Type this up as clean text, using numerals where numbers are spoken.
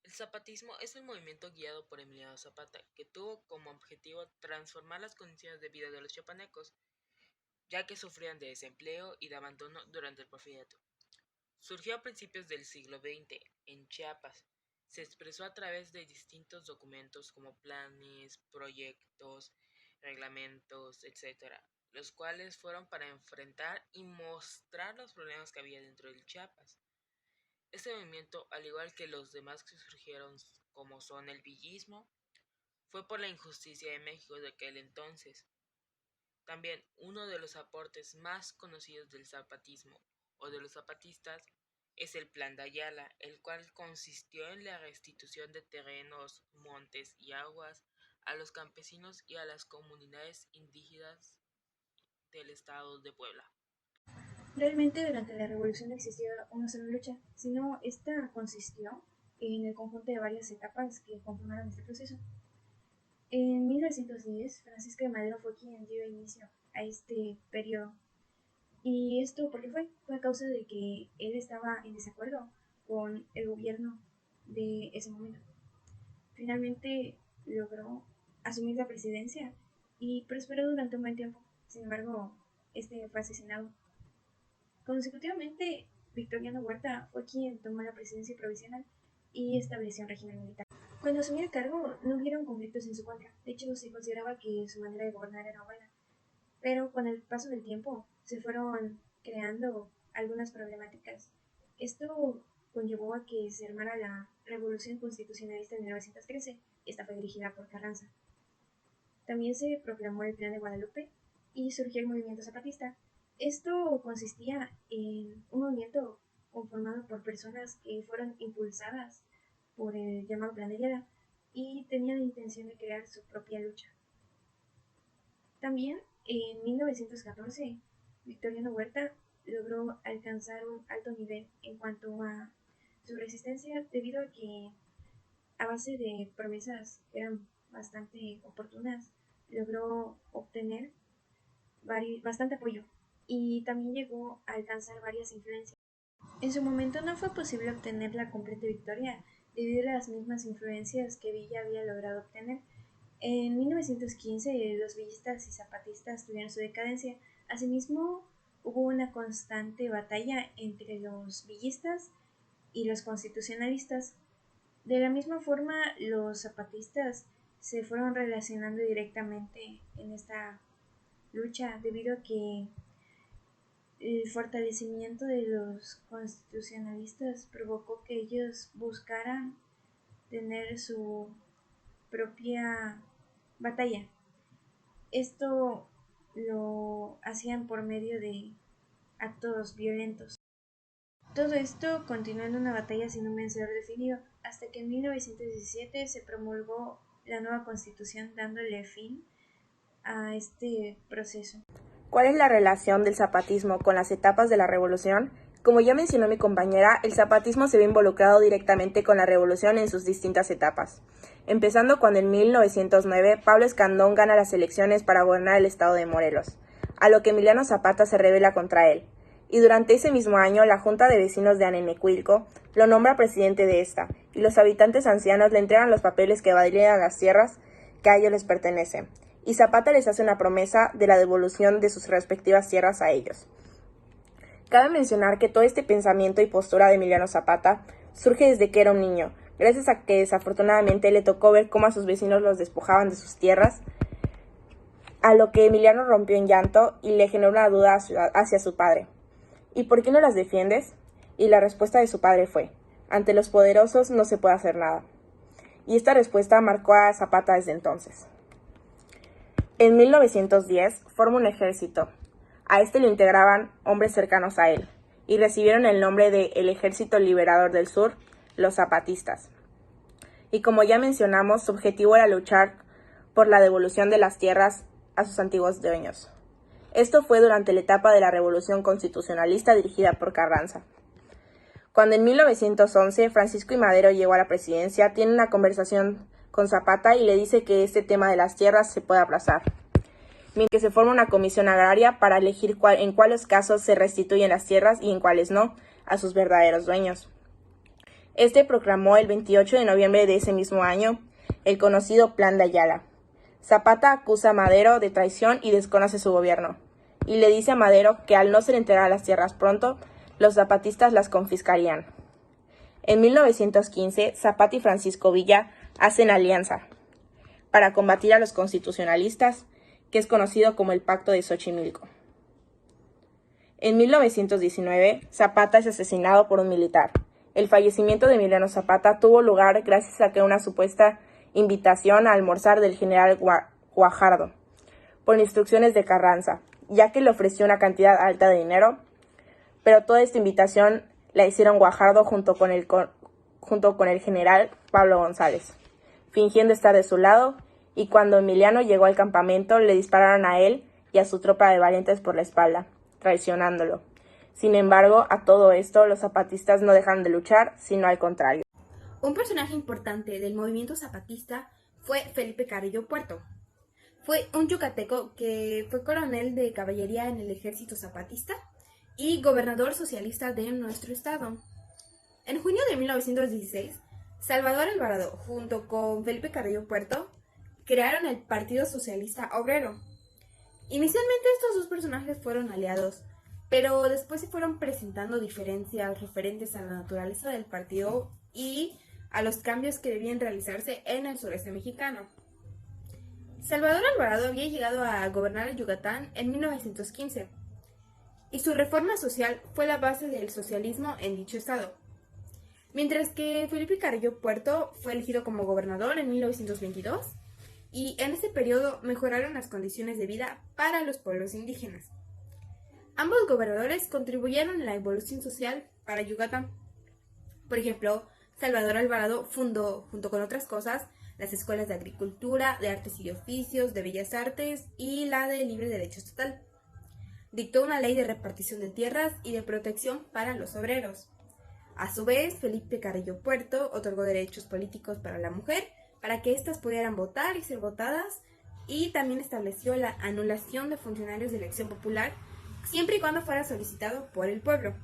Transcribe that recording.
El zapatismo es un movimiento guiado por Emiliano Zapata que tuvo como objetivo transformar las condiciones de vida de los chiapanecos, ya que sufrían de desempleo y de abandono durante el porfiriato. Surgió a principios del siglo XX en Chiapas. Se expresó a través de distintos documentos como planes, proyectos, reglamentos, etc., los cuales fueron para enfrentar y mostrar los problemas que había dentro del Chiapas. Este movimiento, al igual que los demás que surgieron como son el villismo, fue por la injusticia de México de aquel entonces. También uno de los aportes más conocidos del zapatismo o de los zapatistas es el Plan de Ayala, el cual consistió en la restitución de terrenos, montes y aguas a los campesinos y a las comunidades indígenas del estado de Puebla. Realmente durante la revolución no existía una sola lucha, sino esta consistió en el conjunto de varias etapas que conformaron este proceso. En 1910, Francisco de Madero fue quien dio inicio a este periodo. ¿Y esto por qué fue? Fue a causa de que él estaba en desacuerdo con el gobierno de ese momento. Finalmente logró asumir la presidencia y prosperó durante un buen tiempo. Sin embargo, este fue asesinado. Consecutivamente, Victoriano Huerta fue quien tomó la presidencia provisional y estableció un régimen militar. Cuando asumió el cargo, no hubieron conflictos en su contra. De hecho, se consideraba que su manera de gobernar era buena. Pero con el paso del tiempo, se fueron creando algunas problemáticas. Esto conllevó a que se armara la Revolución Constitucionalista de 1913. Esta fue dirigida por Carranza. También se proclamó el Plan de Guadalupe y surgió el movimiento zapatista. Esto consistía en un movimiento conformado por personas que fueron impulsadas por el llamado Plan de Ayala y tenían la intención de crear su propia lucha. También en 1914, Victoriano Huerta logró alcanzar un alto nivel en cuanto a su resistencia debido a que, a base de promesas que eran bastante oportunas, logró obtener bastante apoyo y también llegó a alcanzar varias influencias. En su momento no fue posible obtener la completa victoria debido a las mismas influencias que Villa había logrado obtener. En 1915 los villistas y zapatistas tuvieron su decadencia. Asimismo, hubo una constante batalla entre los villistas y los constitucionalistas. De la misma forma, los zapatistas se fueron relacionando directamente en esta lucha debido a que el fortalecimiento de los constitucionalistas provocó que ellos buscaran tener su propia batalla. Esto lo hacían por medio de actos violentos. Todo esto continuó en una batalla sin un vencedor definido, hasta que en 1917 se promulgó la nueva constitución dándole fin a este proceso. ¿Cuál es la relación del zapatismo con las etapas de la revolución? Como ya mencionó mi compañera, el zapatismo se ve involucrado directamente con la revolución en sus distintas etapas, empezando cuando en 1909 Pablo Escandón gana las elecciones para gobernar el estado de Morelos, a lo que Emiliano Zapata se rebela contra él, y durante ese mismo año la Junta de Vecinos de Anenecuilco lo nombra presidente de esta, y los habitantes ancianos le entregan los papeles que valían las tierras que a ellos les pertenecen, y Zapata les hace una promesa de la devolución de sus respectivas tierras a ellos. Cabe mencionar que todo este pensamiento y postura de Emiliano Zapata surge desde que era un niño, gracias a que desafortunadamente le tocó ver cómo a sus vecinos los despojaban de sus tierras, a lo que Emiliano rompió en llanto y le generó una duda hacia su padre. ¿Y por qué no las defiendes? Y la respuesta de su padre fue: ante los poderosos no se puede hacer nada. Y esta respuesta marcó a Zapata desde entonces. En 1910 forma un ejército. A este lo integraban hombres cercanos a él, y recibieron el nombre de el Ejército Liberador del Sur, los zapatistas. Y como ya mencionamos, su objetivo era luchar por la devolución de las tierras a sus antiguos dueños. Esto fue durante la etapa de la Revolución Constitucionalista dirigida por Carranza. Cuando en 1911 Francisco I. Madero llegó a la presidencia, tiene una conversación con Zapata y le dice que este tema de las tierras se puede aplazar, mientras que se forma una comisión agraria para elegir en cuáles casos se restituyen las tierras y en cuáles no, a sus verdaderos dueños. Este proclamó el 28 de noviembre de ese mismo año el conocido Plan de Ayala. Zapata acusa a Madero de traición y desconoce su gobierno, y le dice a Madero que al no ser entregadas las tierras pronto, los zapatistas las confiscarían. En 1915, Zapata y Francisco Villa hacen alianza para combatir a los constitucionalistas, que es conocido como el Pacto de Xochimilco. En 1919, Zapata es asesinado por un militar. El fallecimiento de Emiliano Zapata tuvo lugar gracias a que una supuesta invitación a almorzar del general Guajardo, por instrucciones de Carranza, ya que le ofreció una cantidad alta de dinero, pero toda esta invitación la hicieron Guajardo junto con el general Pablo González, fingiendo estar de su lado, y cuando Emiliano llegó al campamento le dispararon a él y a su tropa de valientes por la espalda, traicionándolo. Sin embargo, a todo esto, los zapatistas no dejan de luchar, sino al contrario. Un personaje importante del movimiento zapatista fue Felipe Carrillo Puerto. Fue un yucateco que fue coronel de caballería en el ejército zapatista y gobernador socialista de nuestro estado. En junio de 1916, Salvador Alvarado, junto con Felipe Carrillo Puerto, crearon el Partido Socialista Obrero. Inicialmente estos dos personajes fueron aliados, pero después se fueron presentando diferencias referentes a la naturaleza del partido y a los cambios que debían realizarse en el sureste mexicano. Salvador Alvarado había llegado a gobernar Yucatán en 1915, y su reforma social fue la base del socialismo en dicho estado, mientras que Felipe Carrillo Puerto fue elegido como gobernador en 1922, y en ese periodo mejoraron las condiciones de vida para los pueblos indígenas. Ambos gobernadores contribuyeron a la evolución social para Yucatán. Por ejemplo, Salvador Alvarado fundó, junto con otras cosas, las escuelas de agricultura, de artes y oficios, de bellas artes y la de libre derecho estatal. Dictó una ley de repartición de tierras y de protección para los obreros. A su vez, Felipe Carrillo Puerto otorgó derechos políticos para la mujer, para que éstas pudieran votar y ser votadas, y también estableció la anulación de funcionarios de elección popular, siempre y cuando fuera solicitado por el pueblo.